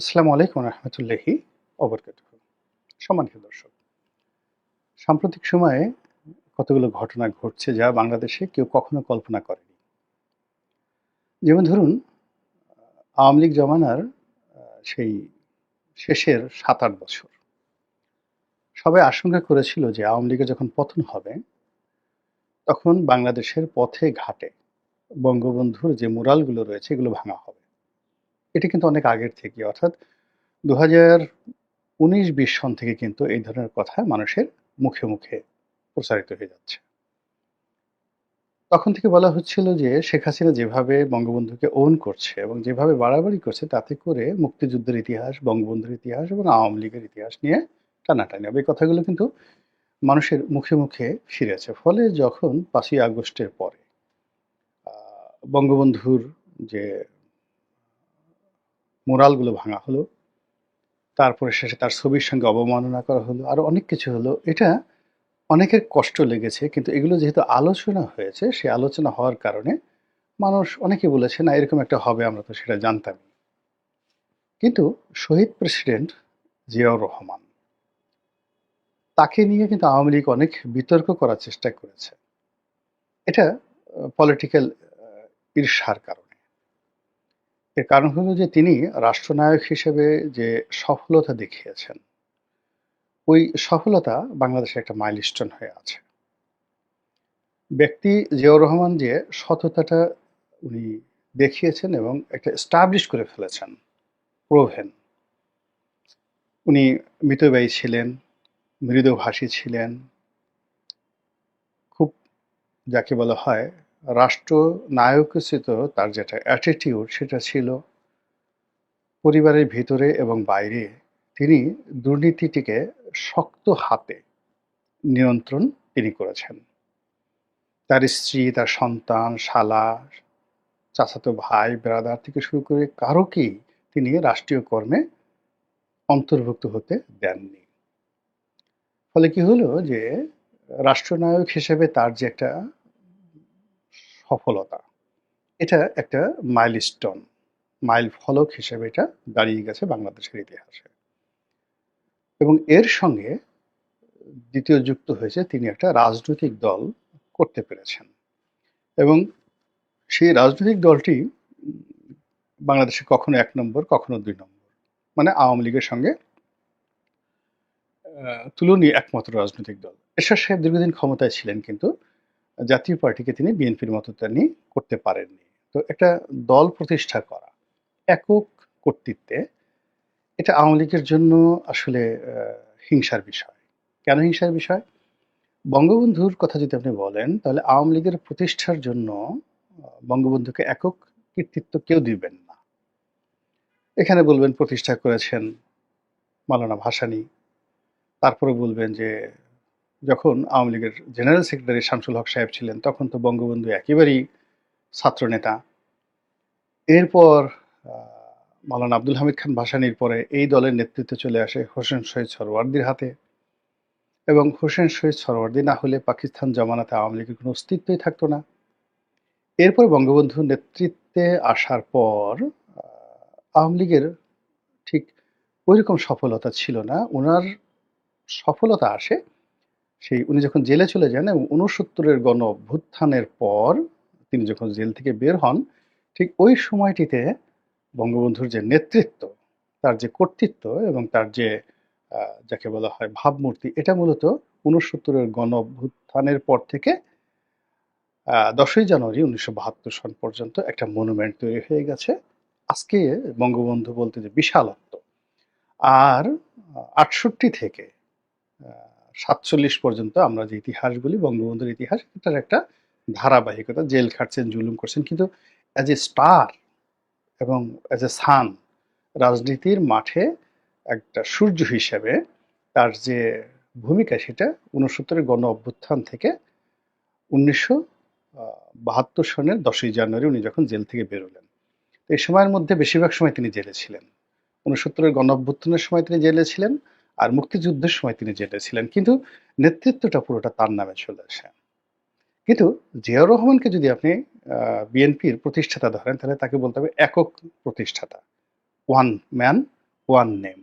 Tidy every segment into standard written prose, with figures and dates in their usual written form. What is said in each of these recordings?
আসসালামু আলাইকুম রহমতুল্লাহি ওবরকাতুহু। সম্মানিত দর্শক, সাম্প্রতিক সময়ে কতগুলো ঘটনা ঘটছে যা বাংলাদেশে কেউ কখনো কল্পনা করেনি। যেমন ধরুন, আওয়ামী লীগ জমানার সেই শেষের ৭-৮ বছর সবাই আশঙ্কা করেছিল যে আওয়ামী লীগের যখন পতন হবে তখন বাংলাদেশের পথে ঘাটে বঙ্গবন্ধুর যে মুরালগুলো রয়েছে এগুলো ভাঙা হবে। এটি কিন্তু অনেক আগের থেকে, অর্থাৎ ২০১৯-২০ সন থেকে কিন্তু এই ধরনের কথা মানুষের মুখে মুখে প্রচারিত হয়ে যাচ্ছে। তখন থেকে বলা হচ্ছিল যে শেখ হাসিনা যেভাবে বঙ্গবন্ধুকে ওন করছে এবং যেভাবে বাড়াবাড়ি করছে তাতে করে মুক্তিযুদ্ধের ইতিহাস, বঙ্গবন্ধুর ইতিহাস এবং আওয়ামী লীগের ইতিহাস নিয়ে টানাটানি হবে। এই কথাগুলো কিন্তু মানুষের মুখে মুখে ফিরেছে। ফলে যখন ৫ই আগস্টের পরে বঙ্গবন্ধুর যে মুরালগুলো ভাঙা হলো, তারপরে শেষে তার ছবির সঙ্গে অবমাননা করা হলো, আরো অনেক কিছু হলো। এটা অনেকের কষ্ট লেগেছে, কিন্তু এগুলো যেহেতু আলোচনা হয়েছে, সেই আলোচনা হওয়ার কারণে মানুষ অনেকে বলেছে না এরকম একটা হবে, আমরা তো সেটা জানতামই। কিন্তু শহীদ প্রেসিডেন্ট জিয়াউর রহমান, তাকে নিয়ে কিন্তু আওয়ামী লীগ অনেক বিতর্ক করার চেষ্টা করেছে। এটা পলিটিক্যাল ঈর্ষার কারণে। এর কারণ হলো যে তিনি রাষ্ট্রনায়ক হিসেবে যে সফলতা দেখিয়েছেন, ওই সফলতা বাংলাদেশের একটা মাইলস্টোন হয়ে আছে। ব্যক্তি জিয়াউর রহমান যে সততাটা উনি দেখিয়েছেন এবং একটা এস্টাবলিশ করে ফেলেছেন, প্রোভেন। উনি মিতব্যয়ী ছিলেন, মৃদুভাষী ছিলেন, খুব যাকে বলা হয় রাষ্ট্রনায়কোচিত তার যেটা অ্যাটিটিউড সেটা ছিল। পরিবারের ভিতরে এবং বাইরে তিনি দুর্নীতিটিকে শক্ত হাতে নিয়ন্ত্রণ তিনি করেছেন। তার স্ত্রী, তার সন্তান, শালা, চাচাতো ভাই, ব্রাদার থেকে শুরু করে কারোকেই তিনি রাষ্ট্রীয় কর্মে অন্তর্ভুক্ত হতে দেননি। ফলে কি হলো যে রাষ্ট্রনায়ক হিসেবে তার যে একটা সফলতা, এটা একটা মাইলস্টোন, মাইল ফলক হিসেবে এটা দাঁড়িয়ে গেছে বাংলাদেশের ইতিহাসে। এবং এর সঙ্গে দ্বিতীয় যুক্ত হয়েছে তিনি একটা রাজনৈতিক দল করতে পেরেছেন। এবং সেই রাজনৈতিক দলটি বাংলাদেশে কখনো ১ নম্বর, কখনো ২ নম্বর, মানে আওয়ামী লীগের সঙ্গে তুলনীয় একমাত্র রাজনৈতিক দল। এরশাদ সাহেব দীর্ঘদিন ক্ষমতায় ছিলেন, কিন্তু জাতীয় পার্টিকে তিনি বিএনপির মতো তিনি করতে পারেননি। তো একটা দল প্রতিষ্ঠা করা একক কর্তৃত্বে, এটা আওয়ামী লীগের জন্য আসলে হিংসার বিষয়। কেন হিংসার বিষয়? বঙ্গবন্ধুর কথা যদি আপনি বলেন, তাহলে আওয়ামী লীগের প্রতিষ্ঠার জন্য বঙ্গবন্ধুকে একক কৃতিত্ব কেউ দিবেন না। এখানে বলবেন প্রতিষ্ঠা করেছেন মাওলানা ভাসানী, তারপরে বলবেন যে যখন আওয়ামী লীগের জেনারেল সেক্রেটারি শামসুল হক সাহেব ছিলেন তখন তো বঙ্গবন্ধু একেবারেই ছাত্রনেতা। এরপর মাওলানা আব্দুল হামিদ খান ভাসানীর পরে এই দলের নেতৃত্ব চলে আসে হোসেন শহীদ সরওয়ার্দীর হাতে, এবং হোসেন শহীদ সরওয়ার্দী না হলে পাকিস্তান জমানাতে আওয়ামী লীগের কোনো অস্তিত্বই থাকতো না। এরপর বঙ্গবন্ধুর নেতৃত্বে আসার পর আওয়ামী লীগের ঠিক ওইরকম সফলতা ছিল না। উনার সফলতা আসে সেই উনি যখন জেলে চলে যান এবং ৬৯-এর গণ অভ্যুত্থানের পর তিনি যখন জেল থেকে বের হন, ঠিক ওই সময়টিতে বঙ্গবন্ধুর যে নেতৃত্ব, তার যে কর্তৃত্ব এবং তার যে যাকে বলা হয় ভাবমূর্তি, এটা মূলত ৬৯-এর গণ অভ্যুত্থানের পর থেকে ১০ই জানুয়ারি ১৯৭২ সন পর্যন্ত একটা মনুমেন্ট তৈরি হয়ে গেছে। আজকে বঙ্গবন্ধু বলতে যে বিশালত্ব, আর ৬৮ থেকে ৪৭ পর্যন্ত আমরা যে ইতিহাস বলি বঙ্গবন্ধুর ইতিহাস, এটার একটা ধারাবাহিকতা। জেল খাটছেন, জুলুম করছেন, কিন্তু অ্যাজ এ স্টার এবং অ্যাজ এ সান, রাজনীতির মাঠে একটা সূর্য হিসেবে তার যে ভূমিকা, সেটা ৬৯-এর গণ অভ্যুত্থান থেকে ১৯৭২ সনের ১০ই জানুয়ারি উনি যখন জেল থেকে বেরোলেন, এই সময়ের মধ্যে বেশিরভাগ সময় তিনি জেলে ছিলেন। ৬৯-এর গণ অভ্যুত্থানের সময় তিনি জেলে ছিলেন, আর মুক্তিযুদ্ধের সময় তিনি জেলে ছিলেন, কিন্তু নেতৃত্বটা পুরোটা তার নামে চলে আসে। কিন্তু জিয়াউর রহমানকে যদি আপনি বিএনপির প্রতিষ্ঠাতা ধরেন, তাহলে তাকে বলতে হবে একক প্রতিষ্ঠাতা, ওয়ান ম্যান ওয়ান নেম।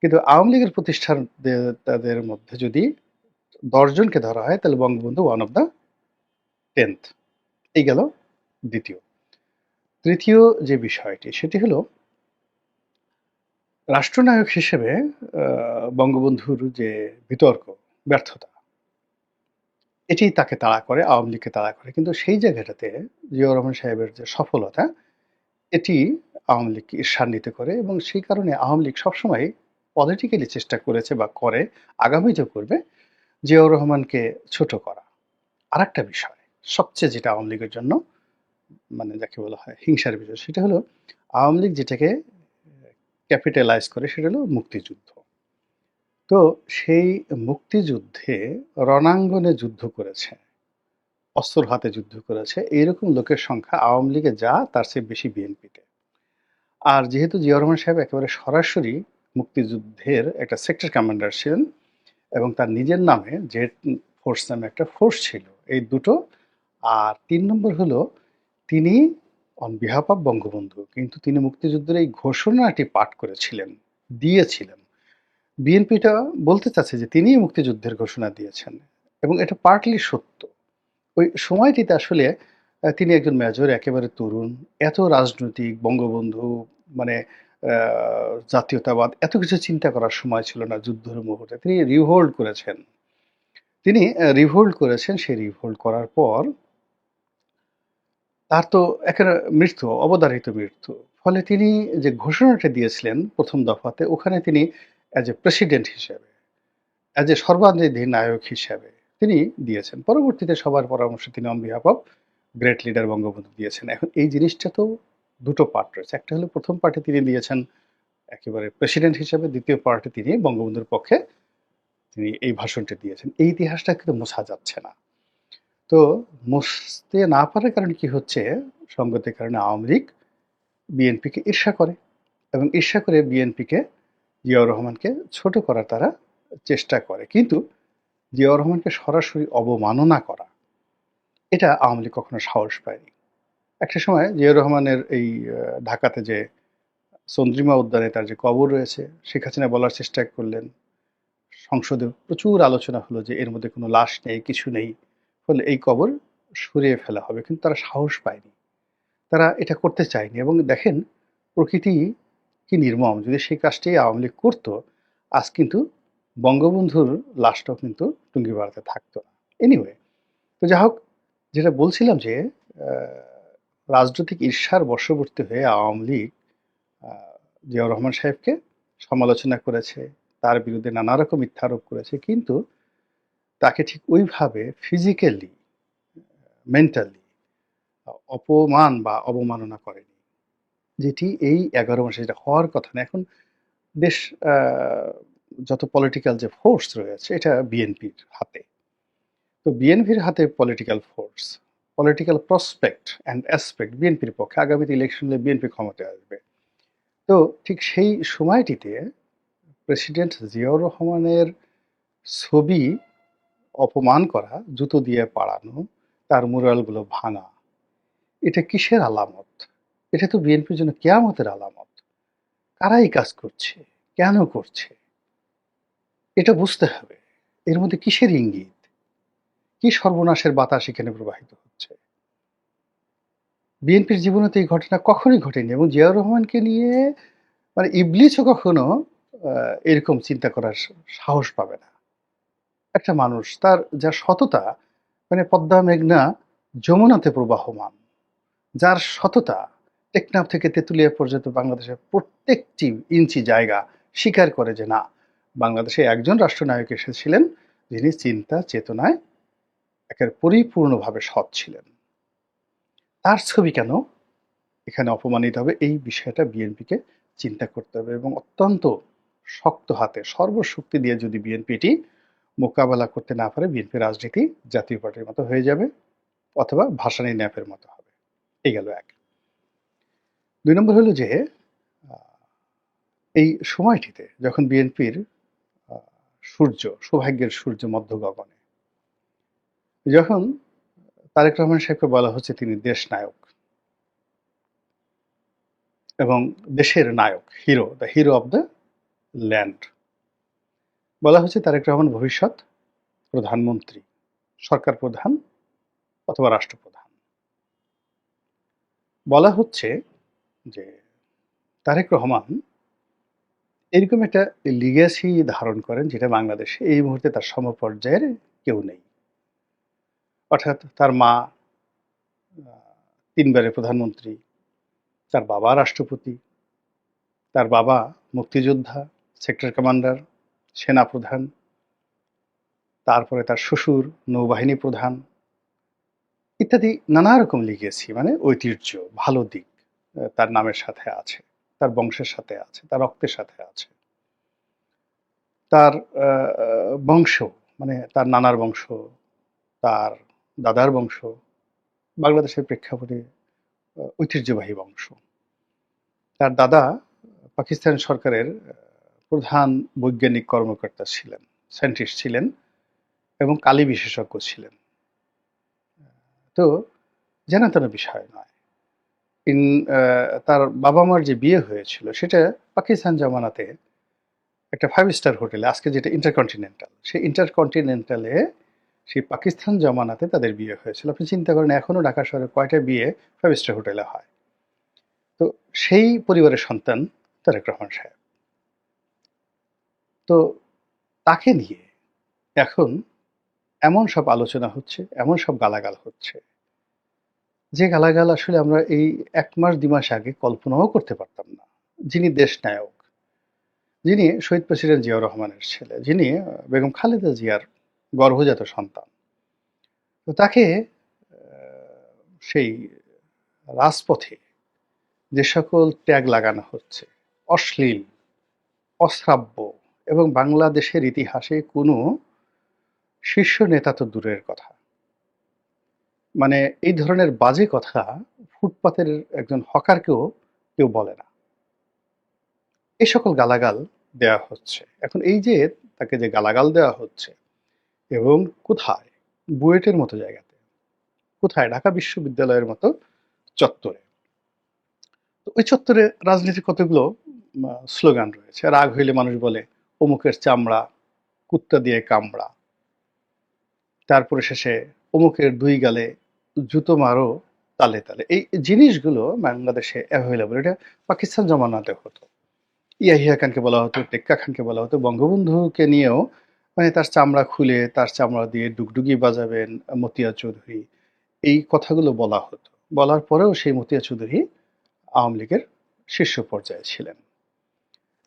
কিন্তু আওয়ামী লীগের প্রতিষ্ঠাতাদের মধ্যে যদি ১০ জনকে ধরা হয় তাহলে Bangabandhu one of the 10th। এই গেল দ্বিতীয়। তৃতীয় যে বিষয়টি সেটি হলো রাষ্ট্রনায়ক হিসেবে বঙ্গবন্ধুর যে বিতর্ক, ব্যর্থতা, এটি তাকে তাড়া করে, আওয়ামী লীগকে তাড়া করে। কিন্তু সেই জায়গাটাতে জিয়াউর রহমান সাহেবের যে সফলতা, এটি আওয়ামী লীগকে ঈর্ষান্বিত করে এবং সেই কারণে আওয়ামী লীগ সবসময় পলিটিক্যালি চেষ্টা করেছে বা করে, আগামীতেও করবে, জিয়াউর রহমানকে ছোট করা। আরেকটা বিষয়, সবচেয়ে যেটা আওয়ামী লীগের জন্য মানে যাকে বলা হয় হিংসার বিষয়, সেটা হলো আওয়ামী লীগ যেটাকে ক্যাপিটালাইজ করে সেটা হলো মুক্তিযুদ্ধ। তো সেই মুক্তিযুদ্ধে রণাঙ্গনে যুদ্ধ করেছে, অস্ত্র হাতে যুদ্ধ করেছে, এইরকম লোকের সংখ্যা আওয়ামী লীগে যা তার চেয়ে বেশি বিএনপিতে। আর যেহেতু জিয়াউর রহমান সাহেব একেবারে সরাসরি মুক্তিযুদ্ধের একটা সেক্টর কমান্ডার ছিলেন এবং তার নিজের নামে জেড ফোর্স নামে একটা ফোর্স ছিল, এই দুটো। আর ৩ নম্বর হলো তিনি অন বিহাফ অফ বঙ্গবন্ধু কিন্তু তিনি মুক্তিযুদ্ধের এই ঘোষণাটি পাঠ করেছিলেন, দিয়েছিলেন। বিএনপিটা বলতে চাচ্ছে যে তিনিই মুক্তিযুদ্ধের ঘোষণা দিয়েছেন এবং এটা পার্টলি সত্য। ওই সময়টিতে আসলে তিনি একজন মেজর, একেবারে তরুণ, এত রাজনৈতিক, বঙ্গবন্ধু, মানে জাতীয়তাবাদ, এত কিছু চিন্তা করার সময় ছিল না যুদ্ধের মুহূর্তে। তিনি রিভোল্ট করেছেন। সেই রিভোল্ট করার পর তার তো একেবারে মৃত্যু, অবধারিত মৃত্যু। ফলে তিনি যে ঘোষণাটা দিয়েছিলেন প্রথম দফাতে, ওখানে তিনি অ্যাজ এ প্রেসিডেন্ট হিসেবে, অ্যাজ এ সর্বাধিনায়ক নায়ক হিসেবে তিনি দিয়েছেন। পরবর্তীতে সবার পরামর্শে তিনি on behalf of great leader Bangabandhu দিয়েছেন। এখন এই জিনিসটা তো দুটো পার্ট রয়েছে। একটা হলো প্রথম পার্টে তিনি দিয়েছেন একেবারে প্রেসিডেন্ট হিসেবে, দ্বিতীয় পার্টে তিনি বঙ্গবন্ধুর পক্ষে তিনি এই ভাষণটি দিয়েছেন। এই ইতিহাসটা কিন্তু মোছা যাচ্ছে না। তো মুছতে না পারার কারণে কি হচ্ছে, সঙ্গতির কারণে আওয়ামী লীগ বিএনপিকে ঈর্ষা করে এবং ঈর্ষা করে বিএনপিকে, জিয়াউর রহমানকে ছোট করার তারা চেষ্টা করে। কিন্তু জিয়াউর রহমানকে সরাসরি অবমাননা করা, এটা আওয়ামী লীগ কখনো সাহস পায়নি। একটা সময় জিয়াউর রহমানের এই ঢাকাতে যে চন্দ্রিমা উদ্যানে তার যে কবর রয়েছে, শেখ হাসিনা বলার চেষ্টা করলেন, সংসদে প্রচুর আলোচনা হলো যে এর মধ্যে কোনো লাশ নেই, কিছু নেই, ফলে এই কবর সরিয়ে ফেলা হবে। কিন্তু তারা সাহস পায়নি, তারা এটা করতে চায়নি। এবং দেখেন প্রকৃতি কি নির্মম, যদি সেই কাজটি আওয়ামী লীগ করতো, আজ কিন্তু বঙ্গবন্ধুর লাশটাও কিন্তু টুঙ্গিপাড়াতে থাকতো না। এনিওয়ে, তো যা হোক, যেটা বলছিলাম যে রাজনৈতিক ঈর্ষার বশবর্তী হয়ে আওয়ামী লীগ জিয়াউর রহমান সাহেবকে সমালোচনা করেছে, তার বিরুদ্ধে নানা রকম মিথ্যা আরোপ করেছে, কিন্তু তাকে ঠিক ওইভাবে ফিজিক্যালি, মেন্টালি অপমান বা অবমাননা করেনি, যেটি এই 11 মাসে যেটা হওয়ার কথা না। এখন দেশ যত পলিটিক্যাল যে ফোর্স রয়েছে এটা বিএনপির হাতে। তো বিএনপির হাতে political force, political prospect and aspect বিএনপির পক্ষে। আগামীতে ইলেকশন হলে বিএনপি ক্ষমতায় আসবে। তো ঠিক সেই সময়টিতে প্রেসিডেন্ট জিয়াউর রহমানের ছবি অপমান করা, জুতো দিয়ে পাড়ানো, তার মুরালগুলো ভাঙা, এটা কিসের আলামত? এটা তো বিএনপির জন্য কিয়ামতের আলামত। কারা এই কাজ করছে, কেন করছে, এটা বুঝতে হবে। এর মধ্যে কিসের ইঙ্গিত, কি সর্বনাশের বাতাস এখানে প্রবাহিত হচ্ছে? বিএনপির জীবনে তো এই ঘটনা কখনোই ঘটেনি এবং জিয়াউর রহমানকে নিয়ে মানে ইবলিসও কখনো এরকম চিন্তা করার সাহস পাবে না। একটা মানুষ, তার যা সততা, মানে পদ্মা মেঘনা যমুনাতে প্রবাহমান, যার সততা টেকনাফ থেকে তেঁতুলিয়া পর্যন্ত বাংলাদেশের প্রত্যেকটি ইঞ্চি জায়গা স্বীকার করে যে না, বাংলাদেশে একজন রাষ্ট্রনায়ক এসেছিলেন যিনি চিন্তা চেতনায় একের পরিপূর্ণভাবে সৎ ছিলেন। তার ছবি কেন এখানে অপমানিত হবে, এই বিষয়টা বিএনপিকে চিন্তা করতে হবে এবং অত্যন্ত শক্ত হাতে সর্বশক্তি দিয়ে যদি বিএনপিটি মোকাবেলা করতে না পারে, বিএনপি রাজনীতি জাতীয় পার্টির মতো হয়ে যাবে অথবা ভাসানী ন্যাপের মতো হবে। এই গেল এক। ২ নম্বর হলো যে এই সময়টিতে যখন বিএনপির সূর্য, সৌভাগ্যের সূর্য মধ্য গগনে, যখন তারেক রহমান সাহেবকে বলা হচ্ছে তিনি দেশ নায়ক, এবং দেশের নায়ক, hero, the hero of the land. বলা হচ্ছে তারেক রহমান ভবিষ্যৎ প্রধানমন্ত্রী, সরকার প্রধান অথবা রাষ্ট্রপ্রধান। বলা হচ্ছে যে তারেক রহমান এরকম একটা লিগ্যাসি ধারণ করেন যেটা বাংলাদেশে এই মুহূর্তে তার সমপর্যায়ের কেউ নেই। অর্থাৎ তার মা ৩ বারের প্রধানমন্ত্রী, তার বাবা রাষ্ট্রপতি, তার বাবা মুক্তিযোদ্ধা, সেক্টর কমান্ডার, সেনাপ্রধান, তারপরে তার শ্বশুর নৌবাহিনী প্রধান, ইত্যাদি নানা রকম লিগেসি, মানে ঐতিহ্য, ভালো দিক তার নামের সাথে আছে, তার বংশের সাথে আছে, তার রক্তের সাথে আছে। তার বংশ, মানে তার নানার বংশ, তার দাদার বংশ বাংলাদেশের প্রেক্ষাপটে ঐতিহ্যবাহী বংশ। তার দাদা পাকিস্তান সরকারের প্রধান বৈজ্ঞানিক কর্মকর্তা ছিলেন, সায়েন্টিস্ট ছিলেন এবং কালি বিশেষজ্ঞ ছিলেন। তো জানা তেনা বিষয় নয়। তার বাবা মার যে বিয়ে হয়েছিল সেটা পাকিস্তান জামানাতে একটা 5 স্টার হোটেলে, আজকে যেটা ইন্টারকন্টিনেন্টাল, সেই ইন্টারকন্টিনেন্টালে সেই পাকিস্তান জামানাতে তাদের বিয়ে হয়েছিল। আপনি চিন্তা করেন এখনো ঢাকা শহরে কয়টা বিয়ে 5 স্টার হোটেলে হয়। তো সেই পরিবারের সন্তান তারেক রহমান সাহেব। তো তাকে নিয়ে এখন এমন সব আলোচনা হচ্ছে, এমন সব গালাগাল হচ্ছে, যে গালাগাল আসলে আমরা এই 1 মাস 2 মাস আগে কল্পনাও করতে পারতাম না। যিনি দেশ নায়ক, যিনি শহীদ প্রেসিডেন্ট জিয়াউর রহমানের ছেলে, যিনি বেগম খালেদা জিয়ার গর্ভজাত সন্তান, তো তাকে সেই রাজপথে যে সকল ট্যাগ লাগানো হচ্ছে, অশ্লীল, অশ্রাব্য, এবং বাংলাদেশের ইতিহাসে কোনো শীর্ষ নেতা তো দূরের কথা, মানে এই ধরনের বাজে কথা ফুটপাতের একজন হকারকেও কেউ বলে না। এই সকল গালাগাল দেওয়া হচ্ছে। এখন এই যে তাকে যে গালাগাল দেওয়া হচ্ছে, এবং কোথায়, বুয়েটের মতো জায়গাতে, কোথায়, ঢাকা বিশ্ববিদ্যালয়ের মতো চত্বরে। তো ওই চত্বরে রাজনীতির কতগুলো স্লোগান রয়েছে। রাগ হইলে মানুষ বলে অমুকের চামড়া কুত্তা দিয়ে কামড়া, তারপরে শেষে অমুকের 2 গালে জুতো মারো তালে তালে। এই জিনিসগুলো বাংলাদেশে অ্যাভেলেবল। এটা পাকিস্তান জমানাতে হতো। ইয়াহিয়া খানকে বলা হতো, টেক্কা খানকে বলা হতো। বঙ্গবন্ধুকে নিয়েও মানে তার চামড়া খুলে তার চামড়া দিয়ে ডুগডুগি বাজাবেন মতিয়া চৌধুরী, এই কথাগুলো বলা হতো। বলার পরেও সেই মতিয়া চৌধুরী আওয়ামী লীগের শীর্ষ পর্যায়ে ছিলেন।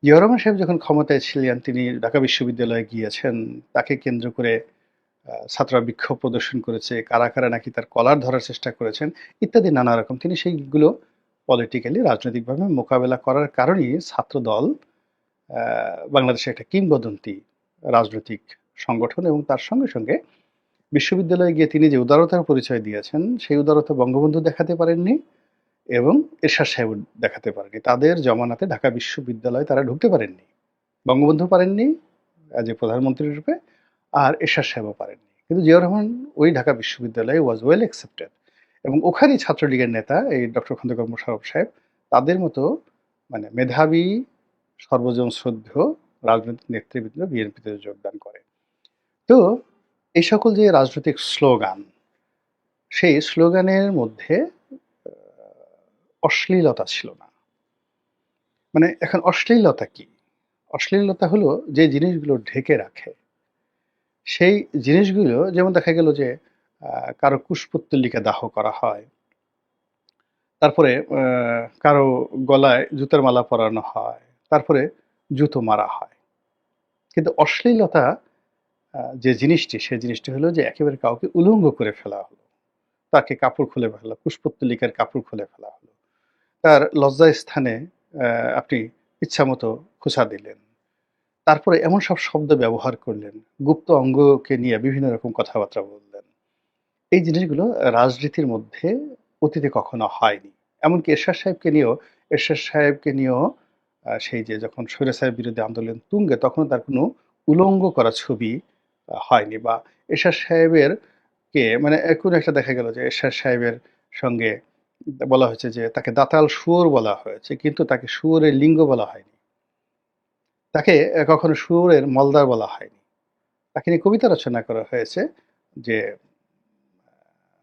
জিয়াউর রহমান সাহেব যখন ক্ষমতায় ছিলেন, তিনি ঢাকা বিশ্ববিদ্যালয়ে গিয়েছেন, তাকে কেন্দ্র করে ছাত্ররা বিক্ষোভ প্রদর্শন করেছে, কারা কারা নাকি তার কলার ধরার চেষ্টা করেছেন, ইত্যাদি নানা রকম। তিনি সেইগুলো পলিটিক্যালি, রাজনৈতিকভাবে মোকাবেলা করার কারণেই ছাত্র দল বাংলাদেশে একটা কিংবদন্তি রাজনৈতিক সংগঠন, এবং তার সঙ্গে সঙ্গে বিশ্ববিদ্যালয়ে গিয়ে তিনি যে উদারতার পরিচয় দিয়েছেন, সেই উদারতা বঙ্গবন্ধু দেখাতে পারেননি এবং এরশাদ সাহেব দেখাতে পারেনি। তাদের জমানাতে ঢাকা বিশ্ববিদ্যালয়ে তারা ঢুকতে পারেননি, বঙ্গবন্ধু পারেননি যে প্রধানমন্ত্রী রূপে, আর এরশাদ সাহেবও পারেননি। কিন্তু জিয়াউর রহমান ওই ঢাকা বিশ্ববিদ্যালয়ে ওয়াজ ওয়েল অ্যাকসেপ্টেড, এবং ওখানেই ছাত্রলীগের নেতা এই ডক্টর খন্দকার মোশাররফ সাহেব তাদের মতো মানে মেধাবী, সর্বজন শ্রদ্ধেয় রাজনৈতিক নেতৃবৃন্দ বিএনপিতে যোগদান করে। তো এই সকল যে রাজনৈতিক স্লোগান, সেই স্লোগানের মধ্যে অশ্লীলতা ছিল না। মানে এখন অশ্লীলতা কি? অশ্লীলতা হলো যে জিনিসগুলো ঢেকে রাখে সেই জিনিসগুলো, যেমন দেখা গেল যে কারো কুশপুত্তলিকা দাহ করা হয়, তারপরে কারো গলায় জুতার মালা পরানো হয়, তারপরে জুতো মারা হয়। কিন্তু অশ্লীলতা যে জিনিসটি, সেই জিনিসটি হলো যে একেবারে কাউকে উলঙ্গ করে ফেলা হলো, তাকে কাপড় খুলে ফেলা, কুশপুত্তলিকার কাপড় খুলে ফেলা হলো, তার লজ্জা স্থানে আপনি ইচ্ছামতো খোঁচা দিলেন, তারপরে এমন সব শব্দ ব্যবহার করলেন, গুপ্ত অঙ্গকে নিয়ে বিভিন্ন রকম কথাবার্তা বললেন। এই জিনিসগুলো রাজনীতির মধ্যে অতীতে কখনো হয়নি। এমনকি এরশাদ সাহেবকে নিয়েও সেই যে যখন স্বৈরাচার বিরোধী আন্দোলন তুঙ্গে, তখন তার কোনো উলঙ্গ করা ছবি হয়নি। বা এরশাদ সাহেবের কে মানে কোনো একটা দেখা গেল যে এরশাদ সাহেবের সঙ্গে বলা হয়েছে যে তাকে দাতাল শুয়োর বলা হয়েছে, কিন্তু তাকে শুয়োরের লিঙ্গ বলা হয়নি। তাকে কখনো শুয়োরের মলদার বলা হয়নি। তাকে নিয়ে কবিতা রচনা করা হয়েছে যে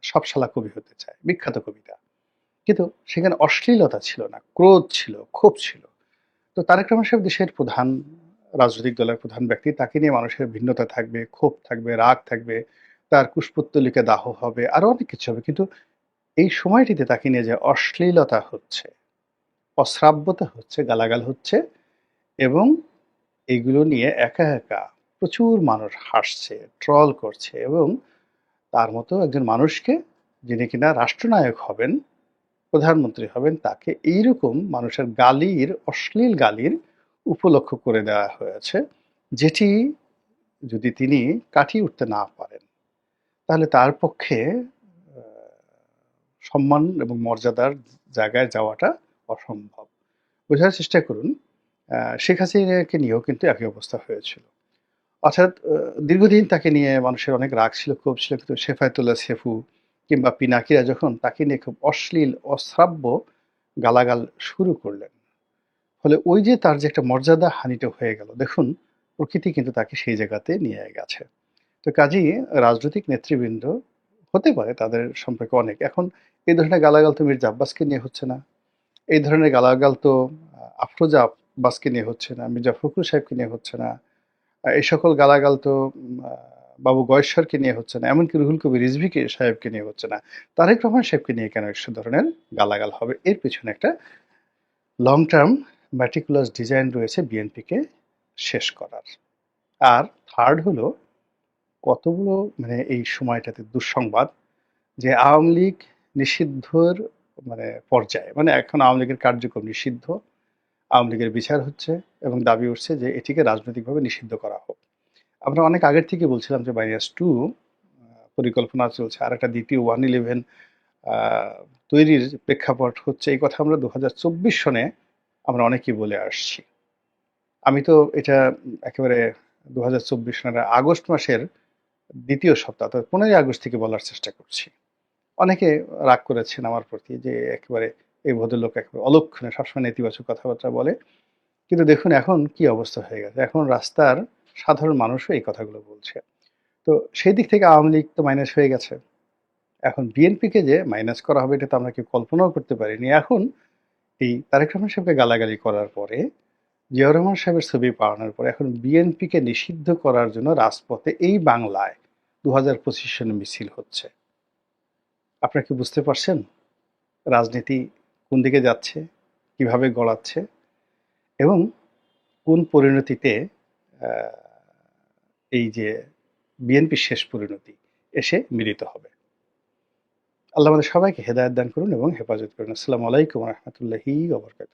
সব শালা কবি হতে চায়, বিখ্যাত কবিতা। কিন্তু সেখানে অশ্লীলতা ছিল না, ক্রোধ ছিল, ক্ষোভ ছিল। তো তারেক রহমান সাহেব দেশের প্রধান রাজনৈতিক দলের প্রধান ব্যক্তি, তাকে নিয়ে মানুষের ভিন্নতা থাকবে, ক্ষোভ থাকবে, রাগ থাকবে, তার কুশপুত্তলিকা দাহ হবে, আরো অনেক কিছু হবে। কিন্তু এই সময়টিতে তাকে নিয়ে যে অশ্লীলতা হচ্ছে, অশ্রাব্যতা হচ্ছে, গালাগাল হচ্ছে, এবং এগুলো নিয়ে একা একা প্রচুর মানুষ হাসছে, ট্রল করছে, এবং তার মতো একজন মানুষকে, যিনি কিনা রাষ্ট্রনায়ক হবেন, প্রধানমন্ত্রী হবেন, তাকে এইরকম মানুষের গালির, অশ্লীল গালির উপলক্ষ করে দেওয়া হয়েছে, যেটি যদি তিনি কাটিয়ে উঠতে না পারেন, তাহলে তার পক্ষে সম্মান এবং মর্যাদার জায়গায় যাওয়াটা অসম্ভব। বোঝার চেষ্টা করুন, শেখ হাসিনাকে নিয়েও কিন্তু একই অবস্থা হয়েছিল। অর্থাৎ দীর্ঘদিন তাকে নিয়ে মানুষের অনেক রাগ ছিল, ক্ষোভ ছিল, কিন্তু শেফায়েতুল্লাহ সেফু কিংবা পিনাকিরা যখন তাকে নিয়ে খুব অশ্লীল, অশ্রাব্য গালাগাল শুরু করলেন, ফলে ওই যে তার যে একটা মর্যাদা হানিটা হয়ে গেল, দেখুন প্রকৃতি কিন্তু তাকে সেই জায়গাতে নিয়ে গেছে। তো কাজেই রাজনৈতিক নেতৃবৃন্দ, হতে পারে তাদের সম্পর্কে অনেক, এখন এই ধরনের গালাগাল তো মির্জা আব্বাসকে নিয়ে হচ্ছে না, এই ধরনের গালাগাল তো আফরোজা আব্বাসকে নিয়ে হচ্ছে না, মির্জা ফখরুল সাহেবকে নিয়ে হচ্ছে না, এই সকল গালাগাল তো বাবু গয়েশ্বরকে নিয়ে হচ্ছে না, এমনকি রুহুল কবির রিজভীকে সাহেবকে নিয়ে হচ্ছে না। তারেক রহমান সাহেবকে নিয়ে কেন একশো ধরনের গালাগাল হবে? এর পেছনে একটা লং টার্ম ম্যাটিকুলাস ডিজাইন রয়েছে বিএনপিকে শেষ করার। আর থার্ড হলো, কতগুলো মানে এই সময়টাতে দুঃসংবাদ, যে আওয়ামী লীগ নিষিদ্ধর মানে পর্যায়ে, মানে এখন আওয়ামী লীগের কার্যক্রম নিষিদ্ধ, আওয়ামী লীগের বিচার হচ্ছে, এবং দাবি উঠছে যে এটিকে রাজনৈতিকভাবে নিষিদ্ধ করা হোক। আমরা অনেক আগের থেকে বলছিলাম যে -2 পরিকল্পনা চলছে, আর একটা দ্বিতীয় 111 তৈরির প্রেক্ষাপট হচ্ছে, এই কথা আমরা 2024 সনে আমরা অনেকেই বলে আসছি। আমি তো এটা একেবারে 2024 সনের আগস্ট মাসের দ্বিতীয় সপ্তাহ, অর্থাৎ 15ই আগস্ট থেকে বলার চেষ্টা করছি। অনেকে রাগ করেছেন আমার প্রতি যে একেবারে এই ভদ্রলোক একেবারে অলক্ষণে সবসময় নেতিবাচক কথাবার্তা বলে। কিন্তু দেখুন এখন কি অবস্থা হয়ে গেছে, এখন রাস্তার সাধারণ মানুষও এই কথাগুলো বলছে। তো সেই দিক থেকে আওয়ামী লীগ তো মাইনাস হয়ে গেছে, এখন বিএনপিকে যে মাইনাস করা হবে এটা তো আমরা কেউ কল্পনাও করতে পারিনি। এখন এই তারেক রহমান সাহেবকে গালাগালি করার পরে, জিয়াউর রহমান সাহেবের ছবি পাওয়ানোর পরে, এখন বিএনপিকে নিষিদ্ধ করার জন্য রাজপথে এই বাংলায় 2025 সনে মিছিল হচ্ছে। আপনারা কি বুঝতে পারছেন রাজনীতি কোন দিকে যাচ্ছে, কিভাবে গড়াচ্ছে, এবং কোন পরিণতিতে এই যে বিএনপির শেষ পরিণতি এসে মিলিত হবে? আল্লাহ আমাদের সবাইকে হেদায়েত দান করুন এবং হেফাজত করুন। আসসালামু আলাইকুম ওয়া রাহমাতুল্লাহি ওয়া বারাকাতুহু।